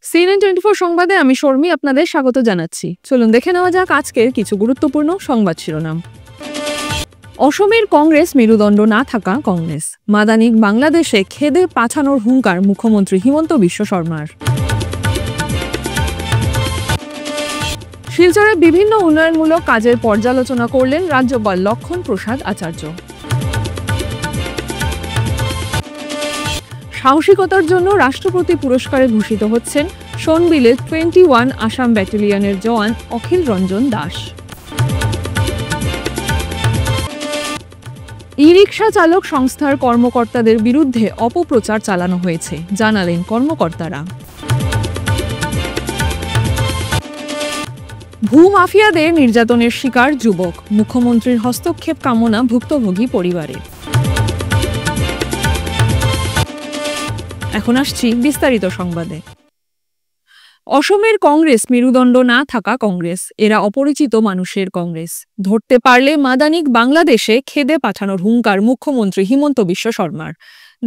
CNN 24 সংবাদে আমি শর্মী আপনাদের স্বাগত জানাচ্ছি। চলুন দেখে নেওয়া যাক আজকের কিছু গুরুত্বপূর্ণ সংবাদ শিরোনাম। অসমের কংগ্রেস মেরুদণ্ড না থাকা কংগ্রেস, মাদানিক বাংলাদেশে খেদে পাঠানোর হুঙ্কার মুখ্যমন্ত্রী হিমন্ত বিশ্ব শর্মার। শিলচরে বিভিন্ন উন্নয়নমূলক কাজের পর্যালোচনা করলেন রাজ্যপাল লক্ষণ প্রসাদ আচার্য। সাহসিকতার জন্য রাষ্ট্রপতি পুরস্কারে ভূষিত হচ্ছেন সোনবিলের 21 আসাম ব্যাটালিয়নের জওয়ান অখিল রঞ্জন দাস। ই-রিকশা চালক সংস্থার কর্মকর্তাদের বিরুদ্ধে অপপ্রচার চালানো হয়েছে, জানালেন কর্মকর্তারা। ভূমাফিয়াদের নির্যাতনের শিকার যুবক, মুখ্যমন্ত্রীর হস্তক্ষেপ কামনা ভুক্তভোগী পরিবারের। এখন আসছি বিস্তারিত সংবাদে। অসমের কংগ্রেস মেরুদণ্ড না থাকা কংগ্রেস, এরা অপরিচিত মানুষের কংগ্রেস। ধরতে পারলে মাদানিক বাংলাদেশে খেদে পাঠানোর হুঙ্কার মুখ্যমন্ত্রী হিমন্ত বিশ্ব শর্মার।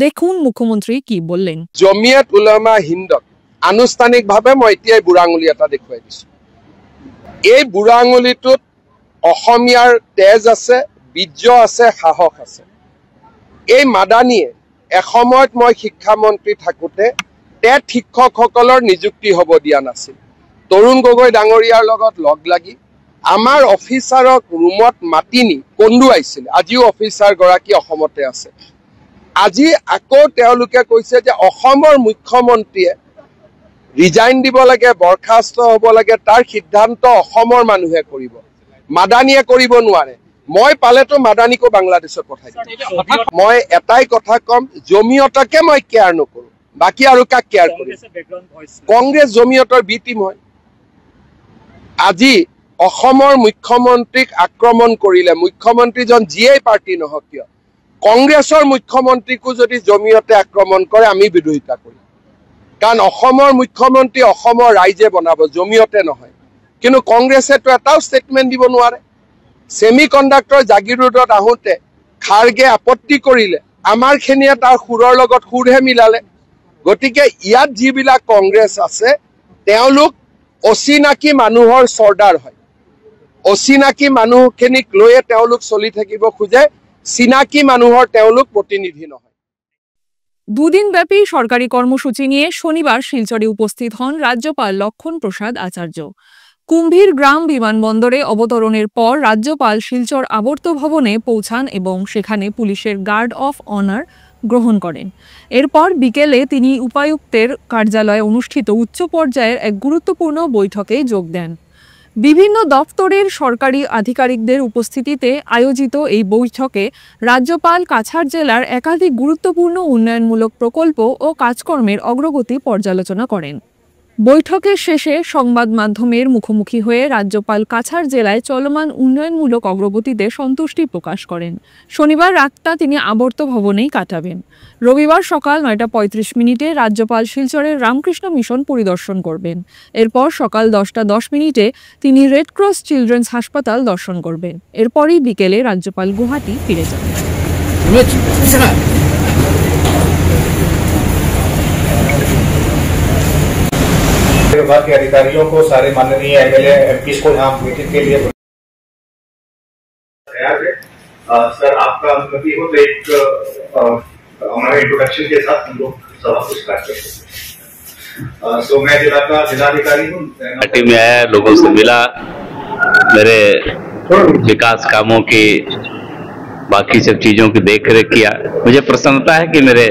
দেখুন মুখ্যমন্ত্রী কি বললেন। জমিয়ত উলামা হিন্দক আনুষ্ঠানিকভাৱে মই এতিয়াই বুঢ়া আঙুলি এটা দেখুৱাই দিছো। এই বুঢ়া আঙুলিটোত অসমীয়াৰ তেজ আছে, বীৰ্য আছে, সাহস আছে। এই মাদানিয়ে এসময়ত মই শিক্ষামন্ত্ৰী থাকোঁতে টেট শিক্ষকসকলৰ নিযুক্তি হ'ব দিয়া নাছিল। তৰুণ গগৈ ডাঙৰীয়াৰ লগত লগ লাগি আমাৰ অফিচাৰক ৰুমত মাতি নি কন্দুৱাইছিল। আজিও অফিচাৰগৰাকী অসমতে আছে। আজি আকৌ তেওঁলোকে কৈছে যে অসমৰ মুখ্যমন্ত্ৰীয়ে ৰিজাইন দিব লাগে, বৰখাস্ত হ'ব লাগে, তাৰ সিদ্ধান্ত অসমৰ মানুহে কৰিব, মাদানিয়ে কৰিব নোৱাৰে। মই পালেতো মাদানিকো বাংলাদেশত পঠাই দিম। মই এটাই কথা কম, জমিয়তকে মই কেয়াৰ নকৰো, বাকী আৰু কাক কেয়াৰ কৰিম? কংগ্ৰেছ জমিয়তৰ বি টিম হয়। আজি অসমৰ মুখ্যমন্ত্ৰীক আক্ৰমণ কৰিলে, মুখ্যমন্ত্ৰীজন যিয়েই পাৰ্টি নহওক কিয়, কংগ্ৰেছৰ মুখ্যমন্ত্ৰীকো যদি জমিয়তে আক্ৰমণ কৰে আমি বিৰোধিতা কৰিম। কাৰণ অসমৰ মুখ্যমন্ত্ৰী অসমৰ ৰাইজে বনাব, জমিয়তে নহয়। কিন্তু কংগ্ৰেছেতো এটাও ষ্টেটমেণ্ট দিব নোৱাৰে। ছেমি কণ্ডাক্টৰ জাগিৰোডত আহোঁতে খাৰ্গে আপত্তি কৰিলে, আমাৰখিনিয়ে তাৰ সুৰৰ লগত সুৰহে মিলালে। গতিকে ইয়াত যিবিলাক কংগ্ৰেছ আছে তেওঁলোক অচিনাকি মানুহৰ চৰ্দাৰ হয়। অচিনাকি মানুহখিনিক লৈয়ে তেওঁলোক চলি থাকিব খোজে, চিনাকি মানুহৰ তেওঁলোক প্ৰতিনিধি নহয়। দুদিনব্যাপী সরকারি কর্মসূচি নিয়ে শনিবার শিলচরে উপস্থিত হন রাজ্যপাল লক্ষণ প্রসাদ আচার্য। কুম্ভীর গ্রাম বিমানবন্দরে অবতরণের পর রাজ্যপাল শিলচর আবর্ত ভবনে পৌঁছান এবং সেখানে পুলিশের গার্ড অফ অনার গ্রহণ করেন। এরপর বিকেলে তিনি উপায়ুক্তের কার্যালয়ে অনুষ্ঠিত উচ্চ পর্যায়ের এক গুরুত্বপূর্ণ বৈঠকে যোগ দেন। বিভিন্ন দপ্তরের সরকারি আধিকারিকদের উপস্থিতিতে আয়োজিত এই বৈঠকে রাজ্যপাল কাছাড় জেলার একাধিক গুরুত্বপূর্ণ উন্নয়নমূলক প্রকল্প ও কাজকর্মের অগ্রগতি পর্যালোচনা করেন। বৈঠকের শেষে সংবাদ মাধ্যমের মুখোমুখি হয়ে রাজ্যপাল কাছাড় জেলায় চলমান উন্নয়নমূলক অগ্রগতিতে সন্তুষ্টি প্রকাশ করেন। শনিবার রাতটা তিনি আবর্ত ভবনেই কাটাবেন। রবিবার সকাল 9:35 রাজ্যপাল শিলচরের রামকৃষ্ণ মিশন পরিদর্শন করবেন। এরপর সকাল 10:10 তিনি রেড ক্রস চিলড্রেন্স হাসপাতাল দর্শন করবেন। এরপরই বিকেলে রাজ্যপাল গুয়াহাটি ফিরে যান। विभाग के अधिकारियों को, सारे माननीय एमएलए एमपी को यहाँ मीटिंग के लिए तैयार है। सर आपका अनुमति हो तो एक हमारे इंट्रोडक्शन के साथ हम लोग सभा को स्टार्ट करते हैं। सो मैं जिला का जिलाधिकारी हूँ, पार्टी में आया, लोगों से मिला, मेरे विकास कामों की बाकी सब चीजों की देखरेख किया। मुझे प्रसन्नता है कि मेरे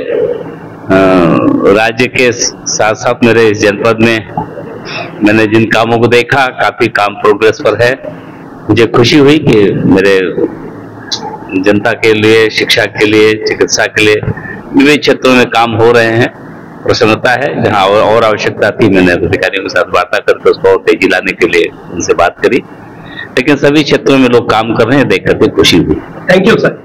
राज्य के साथ साथ मेरे इस जनपद में मैंने जिन कामों को देखा, काफी काम प्रोग्रेस पर है। मुझे खुशी हुई कि मेरे जनता के लिए, शिक्षा के लिए, चिकित्सा के लिए विभिन्न क्षेत्रों में काम हो रहे हैं। प्रसन्नता है। जहां और आवश्यकता थी मैंने अधिकारियों के साथ वार्ता करके उसको और तेजी लाने के लिए उनसे बात करी, लेकिन सभी क्षेत्रों में लोग काम कर रहे हैं, देख करके खुशी हुई। Thank you sir.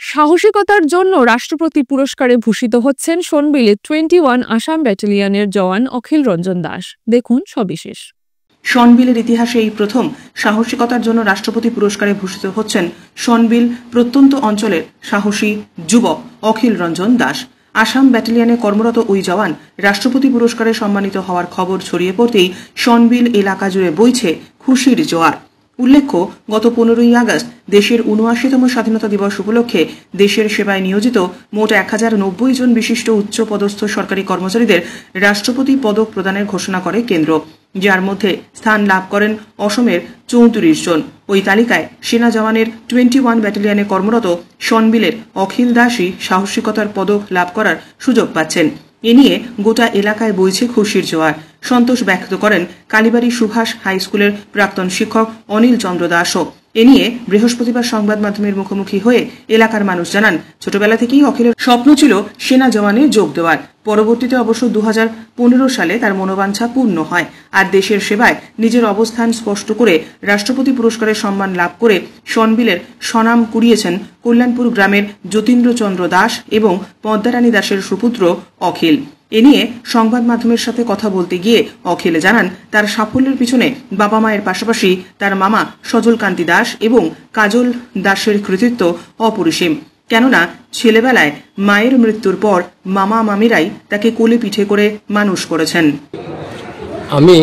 সাহসিকতার জন্য রাষ্ট্রপতি পুরস্কারে ভূষিত হচ্ছেন সোনবিলে 21 আসাম ব্যাটালিয়নের জওয়ান অখিল রঞ্জন দাস। দেখুন সবিশেষ। সোনবিলের ইতিহাসে এই প্রথম সাহসিকতার জন্য রাষ্ট্রপতি পুরস্কারে ভূষিত হচ্ছেন সোনবিল প্রত্যন্ত অঞ্চলের সাহসী যুবক অখিল রঞ্জন দাস। আসাম ব্যাটালিয়নে কর্মরত ওই জওয়ান রাষ্ট্রপতি পুরস্কারে সম্মানিত হওয়ার খবর ছড়িয়ে পড়তেই শনবিল এলাকা জুড়ে বইছে খুশির জোয়ার। উল্লেখ্য, গত 15ই আগস্ট দেশের ৭৯তম স্বাধীনতা দিবস উপলক্ষে দেশের সেবায় নিয়োজিত মোট 1090 জন বিশিষ্ট উচ্চপদস্থ সরকারি কর্মচারীদের রাষ্ট্রপতি পদক প্রদানের ঘোষণা করে কেন্দ্র, যার মধ্যে স্থান লাভ করেন অসমের 34 জন। ওই তালিকায় সেনা জওয়ানের 21 ব্যাটালিয়নে কর্মরত শনবিলের অখিল দাসই সাহসিকতার পদক লাভ করার সুযোগ পাচ্ছেন। এ নিয়ে গোটা এলাকায় বইছে খুশির জোয়ার। সন্তোষ ব্যক্ত করেন কালীবাড়ি সুভাষ হাই স্কুলের প্রাক্তন শিক্ষক অনিল চন্দ্র দাসও। এ নিয়ে বৃহস্পতিবার সংবাদ মাধ্যমের মুখোমুখি হয়ে এলাকার মানুষ জানান, ছোটবেলা থেকেই অখিলের স্বপ্ন ছিল সেনা জওয়ানে যোগ দেওয়ার। পরবর্তীতে অবশ্য 2015 সালে তার মনোবাঞ্ছা পূর্ণ হয়, আর দেশের সেবায় নিজের অবস্থান স্পষ্ট করে রাষ্ট্রপতি পুরস্কারের সম্মান লাভ করে শনবিলের স্বনাম কুড়িয়েছেন কল্যাণপুর গ্রামের যতীন্দ্র চন্দ্র দাস এবং পদ্মারানী দাসের সুপুত্র অখিল। এ নিয়ে সংবাদ মাধ্যমের সাথে কথা বলতে গিয়ে অখিল জানান, তার সাফল্যের পিছনে বাবা মায়ের পাশাপাশি তার মামা সজল কান্তি দাস এবং কাজল দাসের কৃতিত্ব অপরিসীম। কেননা ছেলেবেলায় মায়ের মৃত্যুর পর মামা মামিরাই তাকে কোলে পিঠে করে মানুষ করেছেন। আমি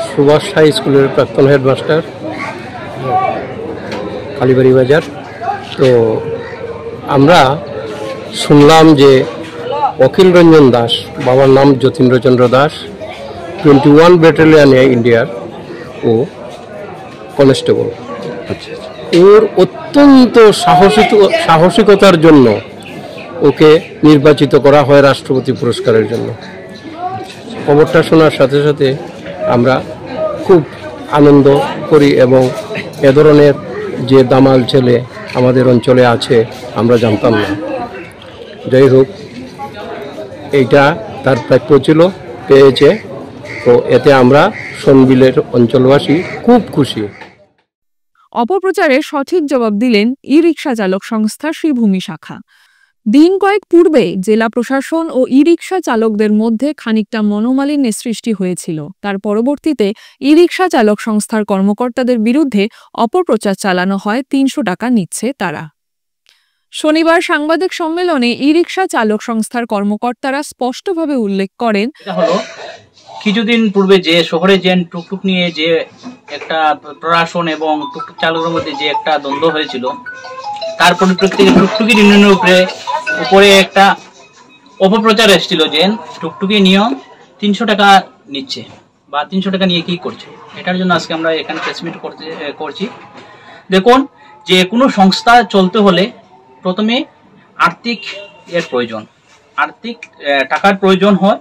সুভাষ হাই স্কুলের প্রাক্তন হেডমাস্টার, কালীবাড়ি বাজার। তো আমরা শুনলাম যে অখিল রঞ্জন দাস, বাবার নাম যতীন্দ্রচন্দ্র দাস, 21 ব্যাটালিয়নে ইন্ডিয়ার ও কনস্টেবল। ওর অত্যন্ত সাহসিকতার জন্য ওকে নির্বাচিত করা হয় রাষ্ট্রপতি পুরস্কারের জন্য। খবরটা শোনার সাথে সাথে আমরা খুব আনন্দ করি এবং এ ধরনের যে দামাল ছেলে আমাদের অঞ্চলে আছে আমরা জানতাম না। যাই হোক, এইটা তার প্রাপ্য ছিল, পেয়েছে। তো এতে আমরা শনবিলের অঞ্চলবাসী খুব খুশি। অপপ্রচারের সঠিক জবাব দিলেন ই রিকশা চালক সংস্থা শ্রীভূমি শাখা। দিন কয়েক পূর্বে জেলা প্রশাসন ও ই রিকশা চালকদের মধ্যে খানিকটা মনোমালিন্যের সৃষ্টি হয়েছিল। তার পরবর্তীতে ই রিকশা চালক সংস্থার কর্মকর্তাদের বিরুদ্ধে অপপ্রচার চালানো হয়, 300 টাকা নিচ্ছে তারা। শনিবার সাংবাদিক সম্মেলনে ই রিকশা চালক সংস্থার কর্মকর্তারা স্পষ্টভাবে উল্লেখ করেন, কিছুদিন পূর্বে যে শহরে যে টুকটুক নিয়ে যে একটা প্রশাসন এবং টুকটুক চালকের মধ্যে যে একটা দ্বন্দ্ব হয়েছিল, তার পরিপ্রেক্ষিতে টুকটুকি ইউনিয়নের উপরে একটা অপপ্রচার এসেছিল যে টুকটুকি নিয়ে 300 টাকা নিচ্ছে বা 300 টাকা নিয়ে কি করছে। এটার জন্য আজকে আমরা এখানে প্রেস মিট করছি। দেখুন, যে কোনো সংস্থা চলতে হলে প্রথমে আর্থিক প্রয়োজন, আর্থিক টাকার প্রয়োজন হয়।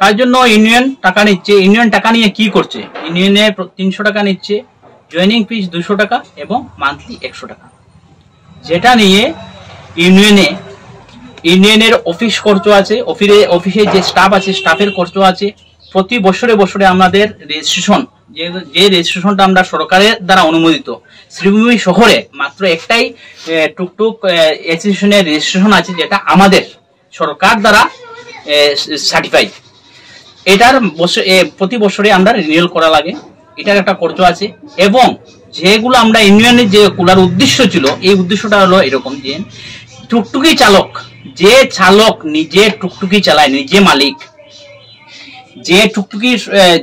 তার জন্য ইউনিয়ন টাকা নিচ্ছে। ইউনিয়ন টাকা নিয়ে কি করছে? ইউনিয়নে 300 টাকা নিচ্ছে, জয়েনিং ফিস 200 টাকা এবং মান্থলি 100 টাকা, যেটা নিয়ে ইউনিয়নের অফিস খরচ আছে, অফিসে যে স্টাফ আছে স্টাফের খরচ আছে। প্রতি বছরে আমাদের রেজিস্ট্রেশন, যে রেজিস্ট্রেশনটা আমরা সরকারের দ্বারা অনুমোদিত, শ্রীভূমি শহরে মাত্র একটাই টুকটুক অ্যাসোসিয়েশনের রেজিস্ট্রেশন আছে, যেটা আমাদের সরকার দ্বারা সার্টিফাইড। এটার প্রতি বছরে আমরা রিনিউয়াল করা লাগে, এটার একটা খরচ আছে। এবং যেগুলো আমরা ইউনিয়নের যে খোলার উদ্দেশ্য ছিল, এই উদ্দেশ্যটা হলো এরকম যে টুকটুকি চালক, যে চালক নিজে টুকটুকি চালায়, নিজে মালিক, যে টুকটুকি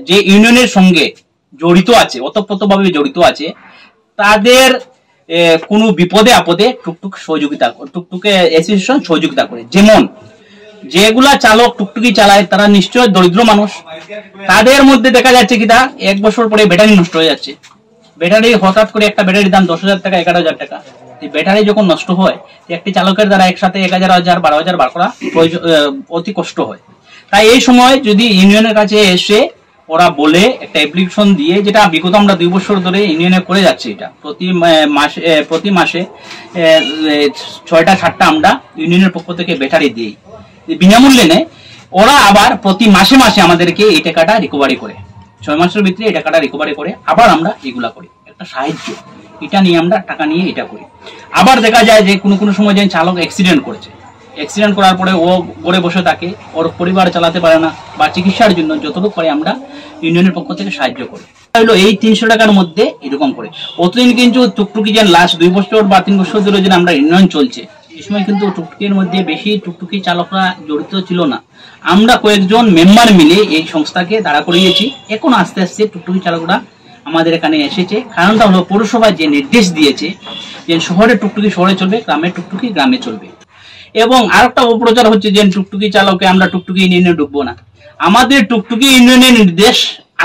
যে ইউনিয়নের সঙ্গে জড়িত আছে, ওতপ্রোতভাবে জড়িত আছে, তাদের কোনো বিপদে আপদে টুকটুকে অ্যাসোসিয়েশন সহযোগিতা করে। যেমন যেগুলা চালক টুকটুকি চালায় তারা নিশ্চয় দরিদ্র মানুষ, তাদের মধ্যে দেখা যাচ্ছে কি 1 বছর পরে ব্যাটারি নষ্ট হয়ে যাচ্ছে। ব্যাটারি হঠাৎ করে একটা ব্যাটারির দাম 10,000 টাকা, 11,000 টাকা। ব্যাটারি যখন নষ্ট হয়, একটি চালকের দ্বারা একসাথে 1,000, 12,000 বার করা অতি কষ্ট হয়। তাই এই সময় যদি ইউনিয়নের কাছে এসে ওরা বলে একটা অ্যাপ্লিকেশন দিয়ে, যেটা বিগত আমরা 2 বছর ধরে ইউনিয়নে করে যাচ্ছে, এটা প্রতি মাসে 6টা 7টা আমরা ইউনিয়নের পক্ষ থেকে ব্যাটারি দিই বিনামূল্যে নেয়। ওরা আবার প্রতি মাসে আমাদেরকে এই টাকাটা রিকভারি করে, 6 মাসের ভিতরে এই টাকাটা রিকভারি করে, আবার আমরা এগুলা করি। একটা সাহায্য, এটা নিয়ে আমরা টাকা নিয়ে এটা করি। আবার দেখা যায় যে কোনো সময় যে চালক অ্যাক্সিডেন্ট করেছে, অ্যাক্সিডেন্ট করার পরে ও ঘরে বসে থাকে, ওর পরিবার চালাতে পারে না, বা চিকিৎসার জন্য যতটুকু পারে আমরা ইউনিয়নের পক্ষ থেকে সাহায্য করি। হলো এই 300 টাকার মধ্যে এরকম করে। প্রতিদিন কিন্তু টুকটুকি যে লাস্ট 2 বছর বা 3 বছর ধরে যে আমরা ইউনিয়ন চলছে, এই সময় কিন্তু টুকটুকির মধ্যে বেশি টুকটুকি চালকরা জড়িত ছিল না। আমরা কয়েকজন মেম্বার মিলে এই সংস্থাকে দাঁড়া করিয়েছি। এখন আস্তে আস্তে টুকটুকি চালকরা আমাদের এখানে এসেছে। কারণটা হলো পৌরসভা যে নির্দেশ দিয়েছে যে শহরে টুকটুকি শহরে চলবে, গ্রামে টুকটুকি গ্রামে চলবে। এবং আরেকটা অপপ্রচার হচ্ছে যে টুকটুকি চালকে আমরা টুকটুকি ইউনিয়নে ঢুকবো না। আমাদের টুকটুকি ইউনিয়নের নির্দেশ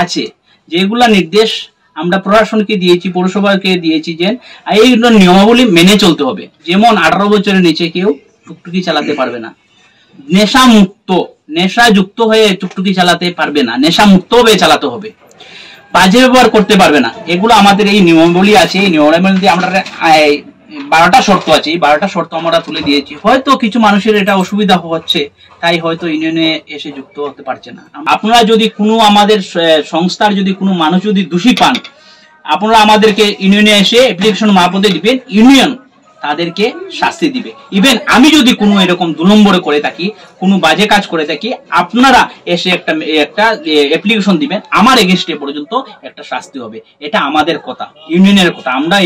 আছে, যেগুলা নির্দেশ আমরা প্রশাসনকে দিয়েছি, পৌরসভাকে দিয়েছি, যে এইগুলো নিয়মাবলী মেনে চলতে হবে। যেমন 18 বছরের নিচে কেউ টুকটুকি চালাতে পারবে না, নেশা মুক্ত, নেশা যুক্ত হয়ে টুকটুকি চালাতে পারবে না, নেশা মুক্ত ভাবে চালাতে হবে, বাজে ব্যবহার করতে পারবে না। এগুলো আমাদের এই নিয়মাবলী আছে। এই নিয়মাবলী আমরা 12টা শর্ত আছে, এই 12টা শর্ত আমরা তুলে দিয়েছি। হয়তো কিছু মানুষের এটা অসুবিধা হচ্ছে, তাই হয়তো ইউনিয়নে এসে যুক্ত হতে পারছে না। আপনারা যদি কোনো আমাদের সংস্থার যদি কোনো মানুষ যদি দোষী পান, আপনারা আমাদেরকে ইউনিয়নে এসে অ্যাপ্লিকেশন মারফতে দিবেন, ইউনিয়ন তাদেরকে শাস্তি দিবে। ইভেন আমি যদি কোনো এরকম 2 নম্বরে করে থাকি, কোনো বাজে কাজ করে থাকি, আপনারা এসে একটা অ্যাপ্লিকেশন দিবেন, আমার এগেইনস্টে পর্যন্ত একটা শাস্তি হবে। এটা আমাদের কথা, ইউনিয়নের কথা। আমরা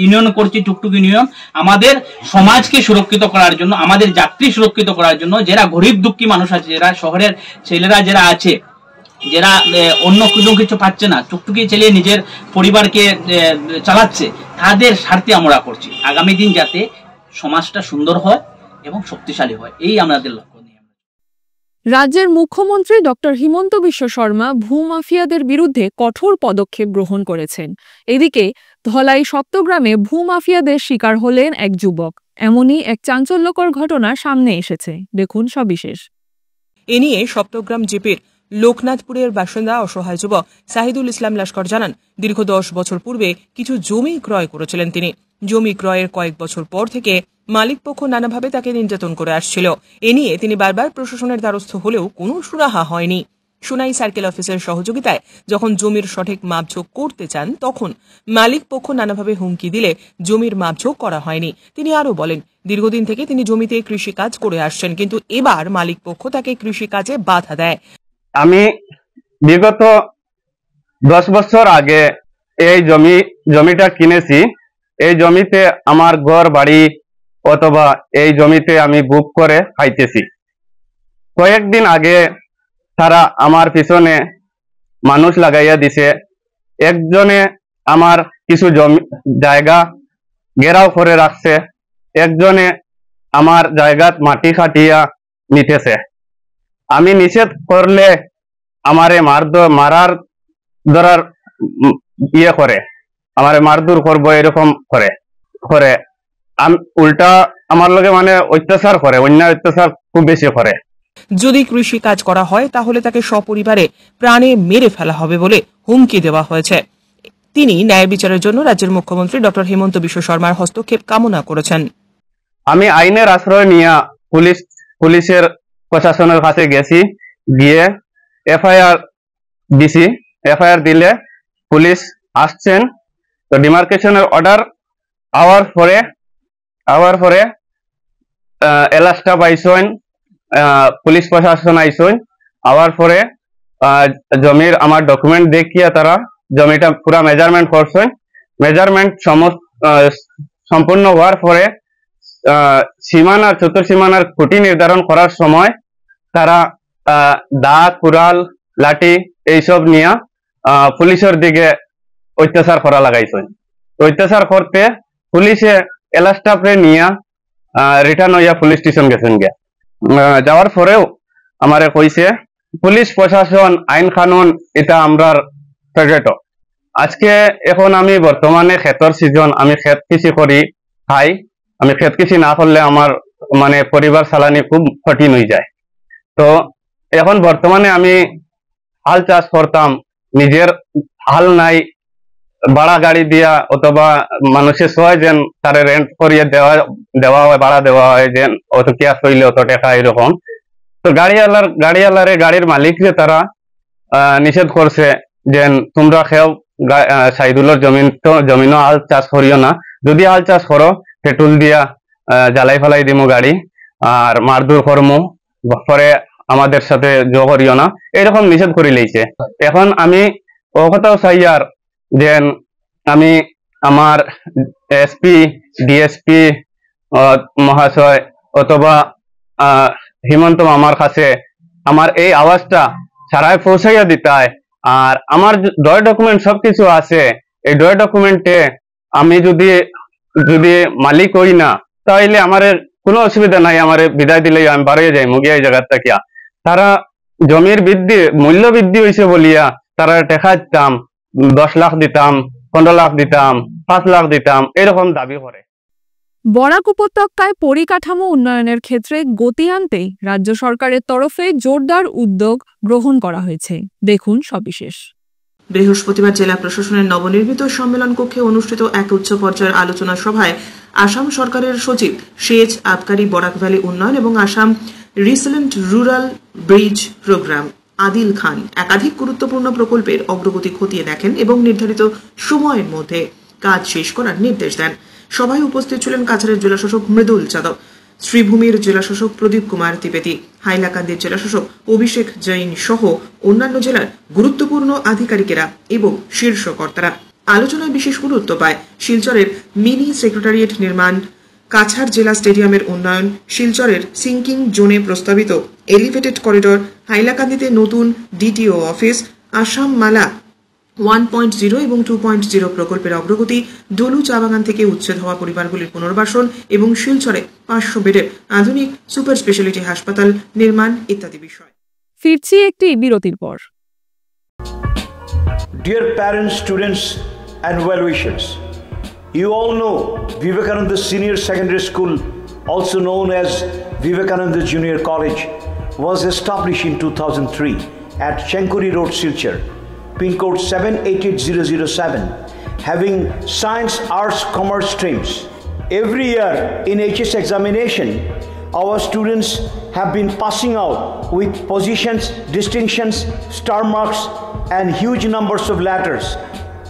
ইউনিয়ন করছি, টুকটুক ইউনিয়ন আমাদের সমাজকে সুরক্ষিত করার জন্য, আমাদের যাত্রী সুরক্ষিত করার জন্য। যারা গরিব দুঃখী মানুষ আছে, যারা শহরের ছেলেরা যারা আছে, যারা অন্য কোনো কিছু পাচ্ছে না, টুকটুকি চালিয়ে নিজের পরিবারকে চালাচ্ছে, তাদের স্বার্থে আমরা করছি। আগামী দিন যাতে সমাজটা সুন্দর হয় এবং শক্তিশালী হয়, এই আমাদের লক্ষ্য নিয়ে। রাজ্যের মুখ্যমন্ত্রী ডক্টর হিমন্ত বিশ্ব শর্মা ভূমাফিয়াদের বিরুদ্ধে কঠোর পদক্ষেপ গ্রহণ করেছেন। এদিকে ধলাই সপ্তগ্রামে ভূমাফিয়াদের শিকার হলেন এক যুবক। এমনই এক চাঞ্চল্যকর ঘটনা সামনে এসেছে, দেখুন সবিশেষ। এ নিয়ে সপ্তগ্রাম জিপির লোকনাথপুরের বাসিন্দা অসহায় যুবক সাহিদুল ইসলাম লস্কর জানান, দীর্ঘ 10 বছর পূর্বে কিছু জমি ক্রয় করেছিলেন তিনি। জমি ক্রয়ের কয়েক বছর পর থেকে মালিকপক্ষ নানাভাবে তাকে নির্যাতন করে আসছিল। এ নিয়ে তিনি বারবার প্রশাসনের দ্বারস্থ হলেও কোনো সুরাহা হয়নি। সোনাই সার্কেল অফিসের সহযোগিতায় যখন জমির সঠিক মাপঝোঁক করতে চান, তখন মালিক পক্ষ নানাভাবে হুমকি দিলে জমির মাপঝোঁক করা হয়নি। তিনি আরও বলেন, দীর্ঘদিন থেকে তিনি জমিতে কৃষিকাজ করে আসছেন, কিন্তু এবার মালিক পক্ষ তাকে কৃষিকাজে বাধা দেয়। আমি বিগত 10 বছর আগে এই জমিটা কিনেছি। এই জমিতে আমার ঘর বাড়ি অথবা এই জমিতে আমি বুক করে খাইতেছি। কয়েকদিন আগে তারা আমার পিছনে মানুষ লাগাইয়া দিছে। একজনে আমার কিছু জায়গা ঘেরাও করে রাখছে, একজনে আমার জায়গাত মাটি খাটিয়া নিতেছে। আমি নিষেধ করলে আমারে মারার ধরার ইয়ে করে, আমারে মারধর করবো এরকম করে উল্টা আমার লগে মানে অত্যাচার করে, অন্যায় অত্যাচার খুব বেশি করে। যদি কৃষি কাজ করা হয় তাহলে তাকে সপরিবারে প্রাণে মেরে ফেলা হবে বলে হুমকি দেওয়া হয়েছে। তিনি ন্যায় বিচারের জন্য রাজ্যের মুখ্যমন্ত্রী ডক্টর হিমন্ত বিশ্ব শর্মার হস্তক্ষেপ কামনা করেছেন। আমি আইনের আশ্রয় নিয়ে পুলিশের প্রশাসনের কাছে গেছি, গিয়ে এফআইআর দিছি। এফআইআর দিলে পুলিশ আসছেন, তো ডিমার্কেশনের অর্ডার আওয়ার পরে এলা স্টাফ আইসন, পুলিশ প্রশাসন আইসন। আওয়ার পরে জমির আমার ডকুমেন্ট দেখিয়া তারা জমিটা পুরা মেজারমেন্ট করছেন। মেজারমেন্ট সম্পূর্ণ হওয়ার পরে সীমানার চতুর্সীমানার খুঁটি নির্ধারণ করার সময় তারা দা, কুড়াল, লাঠি এইসব নিয়ে পুলিশের দিকে অত্যাচার করা লাগাইছেন। অত্যাচার করতে পুলিশে এলা স্টাফরে নিয়ে রিটার্ন হইয়া পুলিশ স্টেশন গেছেন। যাওয়ার পরেও আমারে কইছে পুলিশ প্রশাসন আইন কানুন এটা আমরার ফেভারিট। আজকে এখন আমি বর্তমানে ক্ষেতর সিজন, আমি ক্ষেত কৃষি করি খাই। আমি ক্ষেত কৃষি না করলে আমার মানে পরিবার চালানি খুব কঠিন হয়ে যায়। তো এখন বর্তমানে আমি হাল চাষ করতাম, নিজের হাল নাই, ভাড়া গাড়ি দিয়া অথবা মানুষের সহায় যেন তারে রেন্ট করিয়ে দেওয়া হয়, ভাড়া দেওয়া হয়, যেন অত কেয়ার হইলে অত টাকা এরকম। তো গাড়িওয়ালারে গাড়ির মালিকরে তারা নিষেধ করছে যে তোমরা খেও সাইদুলের জমিনও হাল চাষ করিও না, যদি হাল চাষ করো পেট্রোল দিয়া জ্বালাই ফেলাই দিমু গাড়ি আর মারধর করমু, পরে আমাদের সাথে যোগ করিও না, এরকম নিষেধ করে লইছে। এখন আমি ও কথাও চাই আর যে আমি আমার এসপি, ডিএসপি মহাশয় অথবা হিমন্ত মামার কাছে আমার এই আওয়াজটা সারায় পৌঁছাইয়া দিতায়। আর আমার ডয় ডকুমেন্ট সবকিছু আছে, এই ডয় ডকুমেন্টে আমি যদি মালিক হই না তাহলে আমার কোনো অসুবিধা নাই, আমার বিদায় দিলেই আমি বাড়িয়ে যাই মুগিয়া এই জায়গার থাকিয়া। তারা জমির মূল্য বৃদ্ধি হয়েছে বলিয়া তারা টেকা দিতাম, 10 লাখ দিতাম, 15 লাখ দিতাম, 5 লাখ দিতাম, এরকম দাবি করে। বরাক উপত্যকায় পরিকাঠামো উন্নয়নের ক্ষেত্রে গতি আনতে রাজ্য সরকারের তরফে জোরদার উদ্যোগ গ্রহণ করা হয়েছে। দেখুন সবিশেষ। বৃহস্পতিবার জেলা প্রশাসনের নবনির্মিত সম্মেলন কক্ষে অনুষ্ঠিত এক উচ্চ পর্যায়ের আলোচনা সভায় আসাম সরকারের সচিব সেচ, আবকারি, বরাক ভ্যালি উন্নয়ন এবং Assam resilient rural bridge programme Adil Khan একাধিক গুরুত্বপূর্ণ প্রকল্পের অগ্রগতি খতিয়ে দেখেন এবং নির্ধারিত সময়ের মধ্যে কাজ শেষ করার নির্দেশ দেন। সভায় উপস্থিত ছিলেন কাছাড়ের জেলাশাসক মৃদুল যাদব, শ্রীভূমির জেলাশাসক প্রদীপ কুমার ত্রিবেদী, হাইলাকান্দির জেলাশাসক অভিষেক জৈন সহ অন্যান্য জেলার গুরুত্বপূর্ণ আধিকারিকেরা এবং শীর্ষ কর্তারা। আলোচনায় বিশেষ গুরুত্ব পায় শিলচরের মিনি সেক্রেটারিয়েট নির্মাণ, কাছাড় জেলা স্টেডিয়ামের উন্নয়ন, শিলচরের সিঙ্কিং জোনে প্রস্তাবিত এলিভেটেড করিডর, হাইলাকান্দিতে নতুন ডিটিও অফিস, আসাম মালা 1.0 এবং 2.0 প্রকল্পের অগ্রগতি, ডলু চা বাগান থেকে উচ্ছেদ হওয়া পরিবারগুলির পুনর্বাসন এবং শিলচরে 500 বেডের আধুনিক সুপার স্পেশালিটি হাসপাতাল নির্মাণ ইত্যাদি বিষয়। ফিরছি একটি বিরতির পর। Dear parents, students and well-wishers, you all know Vivekananda Senior Secondary School, also known as Vivekananda Junior College, was established in 2003 at Chenkuri Road, Silchar, pin code 788007, having science, arts, commerce streams. Every year in HS examination, our students have been passing out with positions, distinctions, star marks and huge numbers of letters.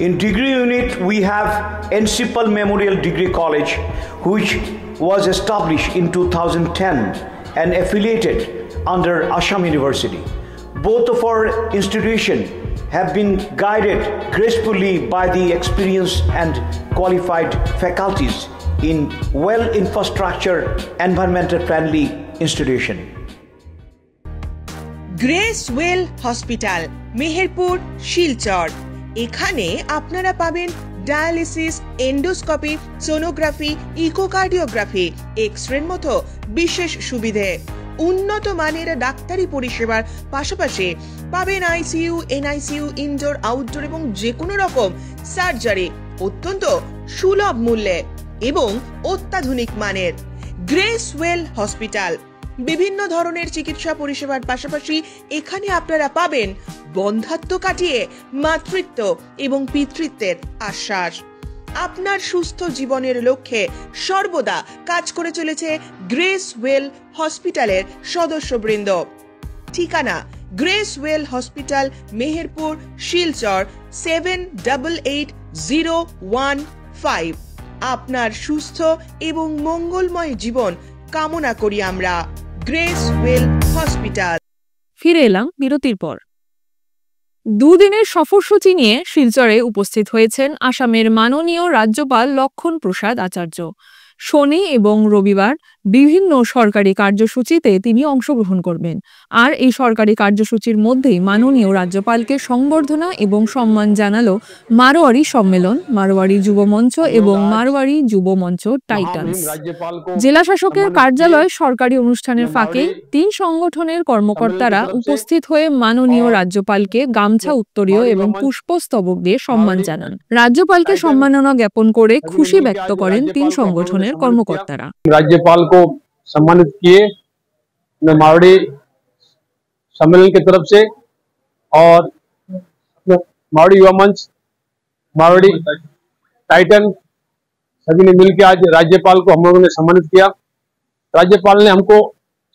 In degree unit, we have Encipal Memorial Degree College, which was established in 2010 and affiliated under Assam University. Both of our institutions have been guided gracefully by the experienced and qualified faculties in well infrastructure, environmental friendly institution. Grace well hospital, Meherpur, Silchar. এখানে আপনারা পাবেন dialysis, endoscopy, sonography, echocardiography, এক্স-রের মতো বিশেষ সুবিধে, উন্নত মানের ডাক্তারি পরিষেবার পাশাপাশি পাবেন আইসিইউ, এনআইসিইউ, ইনডোর, আউটডোর এবং যে কোনো রকম সার্জারি অত্যন্ত সুলভ মূল্যে এবং অত্যাধুনিক মানের। গ্রেস ওয়েল হসপিটাল বিভিন্ন ধরনের চিকিৎসা পরিষেবার পাশাপাশি এখানে আপনারা পাবেন বন্ধ্যাত্ব কাটিয়ে মাতৃত্ব এবং পিতৃত্বের আশ্বাস। আপনার সুস্থ জীবনের লক্ষ্যে সর্বদা কাজ করে চলেছে গ্রেস ওয়েল হসপিটালের সদস্যবৃন্দ। ঠিকানা grace well hospital, Meherpur, Silchar 788015। আপনার সুস্থ এবং মঙ্গলময় জীবন কামনা করি আমরা। Grace well hospital. ফিরে এলাম বিরতির পর। দুদিনের সফরসূচি নিয়ে শিলচরে উপস্থিত হয়েছেন আসামের মাননীয় রাজ্যপাল লক্ষণ প্রসাদ আচার্য। শনি এবং রবিবার বিভিন্ন সরকারি কার্যসূচিতে তিনি অংশগ্রহণ করবেন। আর এই সরকারি কার্যসূচির মধ্যেই মাননীয় রাজ্যপালকে সংবর্ধনা এবং সম্মান জানালো মারোয়ারি সম্মেলন, মারোয়ারি যুব মঞ্চ এবং মারোয়ারি যুব মঞ্চ টাইটান্স। জেলা শাসকের কার্যালয় সরকারি অনুষ্ঠানের ফাঁকে 3 সংগঠনের কর্মকর্তারা উপস্থিত হয়ে মাননীয় রাজ্যপালকে গামছা, উত্তরীয় এবং পুষ্পস্তবক দিয়ে সম্মান জানান। রাজ্যপালকে সম্মাননা জ্ঞাপন করে খুশি ব্যক্ত করেন 3 সংগঠনের কর্মকর্তারা। राज्यपाल को सम्मानित किए मारवाड़ी सम्मेलन की तरफ से और मारवाड़ी युवा मंच, मारवाड़ी टाइटन सभी ने मिलकर आज राज्यपाल को हम लोगों ने सम्मानित किया। राज्यपाल ने हमको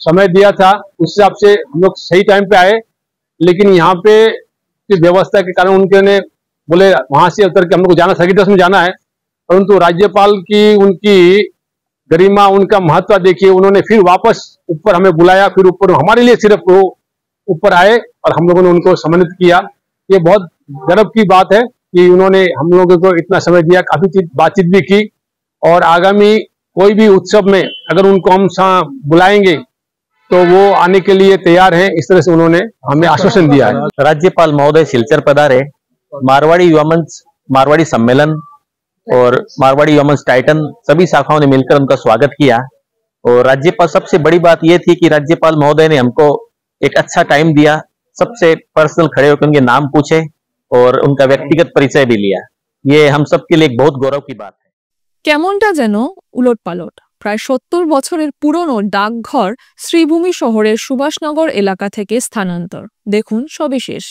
समय दिया था, उस हिसाब से हम लोग सही टाइम पे आए, लेकिन यहाँ पे व्यवस्था के कारण उनके ने बोले वहां से उतर के हम लोग को जाना, सगी 10 में जाना है, परंतु राज्यपाल की उनकी गरिमा, उनका महत्व देखिए, उन्होंने फिर वापस ऊपर हमें बुलाया, फिर ऊपर हमारे लिए सिर्फ वो ऊपर आए और हम लोगों ने उनको सम्मानित किया। ये बहुत गर्व की बात है कि उन्होंने हम लोगों को इतना समय दिया, काफी बातचीत भी की और आगामी कोई भी उत्सव में अगर उनको हम बुलाएंगे तो वो आने के लिए तैयार हैं। इस तरह से उन्होंने हमें आश्वासन दिया है। राज्यपाल महोदय सिलचर पधारे, मारवाड़ी युवा मंच, मारवाड़ी सम्मेलन और मारवाड़ी युवा मंच टाइटन सभी शाखाओं ने मिलकर उनका स्वागत किया। और राज्यपाल, सबसे बड़ी बात यह थी कि राज्यपाल महोदय ने हमको एक अच्छा टाइम दिया, सबसे पर्सनल खड़े होकर उनके नाम पूछे और उनका व्यक्तिगत परिचय भी लिया। ये हम सबके लिए एक बहुत गौरव की बात है। কেমনটা যেন উলটপালট। প্রায় 70 বছরের পুরনো ডাকঘর শ্রীভূমি শহরের সুভাষনগর এলাকা থেকে স্থানান্তর। দেখুন সবিশেষ।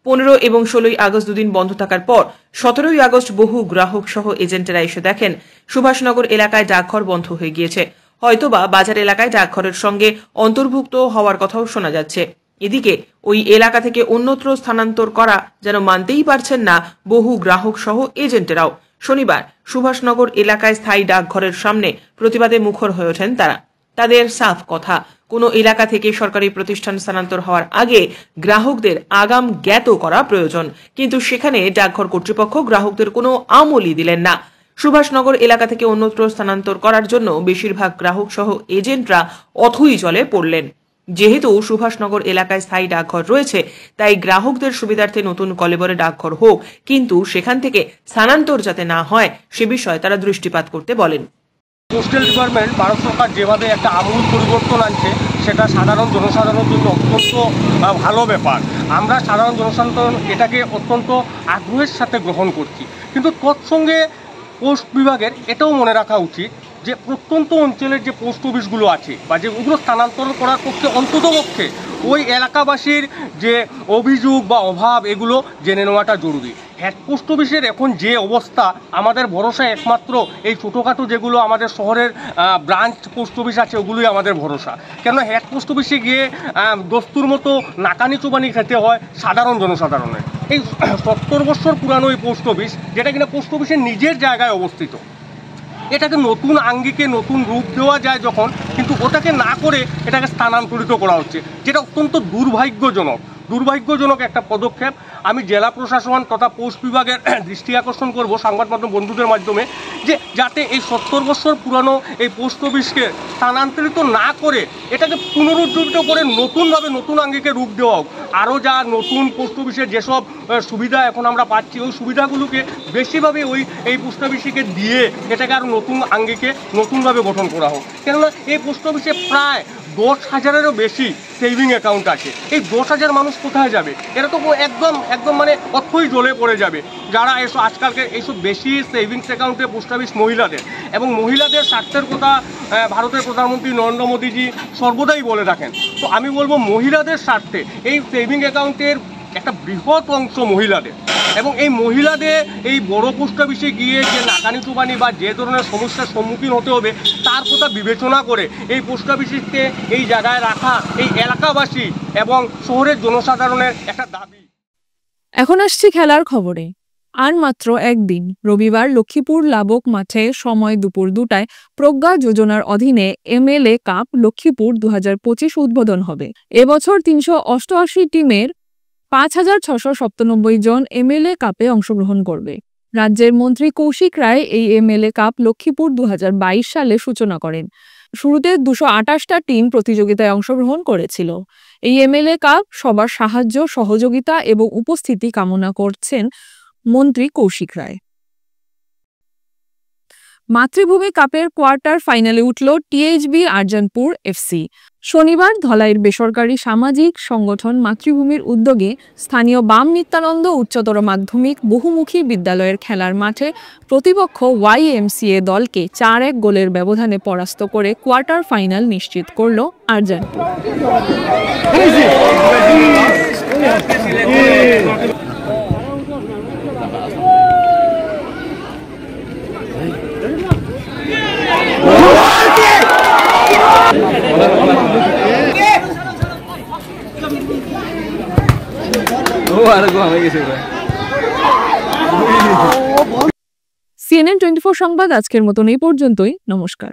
15 এবং 16 আগস্ট দুদিন বন্ধ থাকার পর 17 আগস্ট বহু গ্রাহক সহ এজেন্টেরা এসে দেখেন সুভাষনগর এলাকায় ডাকঘর বন্ধ হয়ে গিয়েছে। হয়তোবা বাজার এলাকায় ডাকঘরের সঙ্গে অন্তর্ভুক্ত হওয়ার কথাও শোনা যাচ্ছে। এদিকে ওই এলাকা থেকে অন্যত্র স্থানান্তর করা যেন মানতেই পারছেন না বহু গ্রাহক সহ এজেন্টেরাও। শনিবার সুভাষনগর এলাকায় স্থায়ী ডাকঘরের সামনে প্রতিবাদে মুখর হয়ে ওঠেন তারা। তাদের সাফ কথা, কোনো এলাকা থেকে সরকারি প্রতিষ্ঠান স্থানান্তর হওয়ার আগে গ্রাহকদের আগাম জ্ঞাত করা প্রয়োজন, কিন্তু সেখানে ডাকঘর কর্তৃপক্ষ গ্রাহকদের কোনো আমলই দিলেন না। সুভাষনগর এলাকা থেকে অন্যত্র স্থানান্তর করার জন্য বেশিরভাগ গ্রাহক সহ এজেন্টরা অথই জলে পড়লেন। যেহেতু সুভাষনগর এলাকায় স্থায়ী ডাকঘর রয়েছে, তাই গ্রাহকদের সুবিধার্থে নতুন কলেবরে ডাকঘর হোক, কিন্তু সেখান থেকে স্থানান্তর যাতে না হয় সে বিষয়ে তারা দৃষ্টিপাত করতে বলেন। পোস্টাল ডিপার্টমেন্ট, ভারত সরকার যেভাবে একটা আমূল পরিবর্তন আনছে সেটা সাধারণ জনসাধারণের জন্য অত্যন্ত ভালো ব্যাপার। আমরা সাধারণ জনসাধারণ এটাকে অত্যন্ত আগ্রহের সাথে গ্রহণ করছি, কিন্তু তৎসঙ্গে পোস্ট বিভাগের এটাও মনে রাখা উচিত যে প্রত্যন্ত অঞ্চলের যে পোস্ট অফিসগুলো আছে বা যেগুলো স্থানান্তর করার পক্ষে অন্ততপক্ষে ওই এলাকাবাসীর যে অভিযোগ বা অভাব এগুলো জেনে নেওয়াটা জরুরি। হেড পোস্ট অফিসের এখন যে অবস্থা, আমাদের ভরসা একমাত্র এই ছোটোখাটো যেগুলো আমাদের শহরের ব্রাঞ্চ পোস্ট অফিস আছে ওগুলোই আমাদের ভরসা। কেননা হেড পোস্ট অফিসে গিয়ে দস্তুর মতো নাকানি চুবানি খেতে হয় সাধারণ জনসাধারণের। এই 70 বছর পুরানো এই পোস্ট অফিস, যেটা কিনা পোস্ট অফিসের নিজের জায়গায় অবস্থিত, এটাকে নতুন আঙ্গিকে নতুন রূপ দেওয়া যায় যখন, কিন্তু ওটাকে না করে এটাকে স্থানান্তরিত করা হচ্ছে, যেটা অত্যন্ত দুর্ভাগ্যজনক একটা পদক্ষেপ। আমি জেলা প্রশাসন তথা পোস্ট বিভাগের দৃষ্টি আকর্ষণ করব সংবাদ মাধ্যম বন্ধুদের মাধ্যমে, যে যাতে এই 70 বছর পুরানো এই পোস্ট অফিসকে স্থানান্তরিত না করে এটাকে পুনরুজ্জীবিত করে নতুনভাবে নতুন আঙ্গিকে রূপ দেওয়া হোক। আরও যা নতুন পোস্ট অফিসের যেসব সুবিধা এখন আমরা পাচ্ছি, ওই সুবিধাগুলোকে বেশিভাবে এই পোস্ট অফিসকে দিয়ে এটাকে আরও নতুন আঙ্গিকে নতুনভাবে গঠন করা হোক। কেননা এই পোস্ট অফিসে প্রায় 10,000-এরও বেশি সেভিং অ্যাকাউন্ট আছে। এই 10,000 মানুষ কোথায় যাবে? এরা তো একদম মানে অর্থই জ্বলে পড়ে যাবে। যারা আজকালকে এইসব বেশি সেভিংস অ্যাকাউন্টে পোস্ট অফিস মহিলাদের, এবং মহিলাদের স্বার্থের কথা ভারতের প্রধানমন্ত্রী নরেন্দ্র মোদীজি সর্বদাই বলে থাকেন। তো আমি বলবো মহিলাদের স্বার্থে এই সেভিং অ্যাকাউন্টের একটা বৃহৎ অংশ মহিলাদের, এবং এই মহিলাদের এই বড় পোস্ট অফিসে গিয়ে যে নাকানি চুবানি বা যে ধরনের সমস্যার সম্মুখীন হতে হবে তার কথা বিবেচনা করে এই পোস্ট অফিসকে এই জায়গায় রাখা এই এলাকাবাসী এবং শহরের জনসাধারণের একটা দাবি। এখন আসছি খেলার খবরে। আর মাত্র একদিন, রবিবার লক্ষ্মীপুর লাবক মাঠে সময় দুপুর 2টায় প্রজ্ঞা যোজনার অধীনে এমএলএ কাপ লক্ষ্মীপুর 2025 উদ্বোধন হবে। এবছর 388 টিমের 5,697 জন এমএলএ কাপে অংশগ্রহণ করবে। রাজ্যের মন্ত্রী কৌশিক রায় এই এমএলএ কাপ লক্ষ্মীপুর 2022 সালে সূচনা করেন। শুরুতে 228টা টিম প্রতিযোগিতায় অংশগ্রহণ করেছিল। এই এমএলএ কাপ সবার সাহায্য, সহযোগিতা এবং উপস্থিতি কামনা করছেন মন্ত্রী কৌশিক রায়। মাতৃভূমি কাপের কোয়ার্টার ফাইনালে উঠল টিএইচবি আরজানপুর এফসি। শনিবার ধলাইয়ের বেসরকারি সামাজিক সংগঠন মাতৃভূমির উদ্যোগে স্থানীয় বাম নিত্যানন্দ উচ্চতর মাধ্যমিক বহুমুখী বিদ্যালয়ের খেলার মাঠে প্রতিপক্ষ ওয়াইএমসিএ দলকে 4-1 গোলের ব্যবধানে পরাস্ত করে কোয়ার্টার ফাইনাল নিশ্চিত করল আরজানপুর। CNN 24 সংবাদ আজকের মতন এই পর্যন্তই। নমস্কার।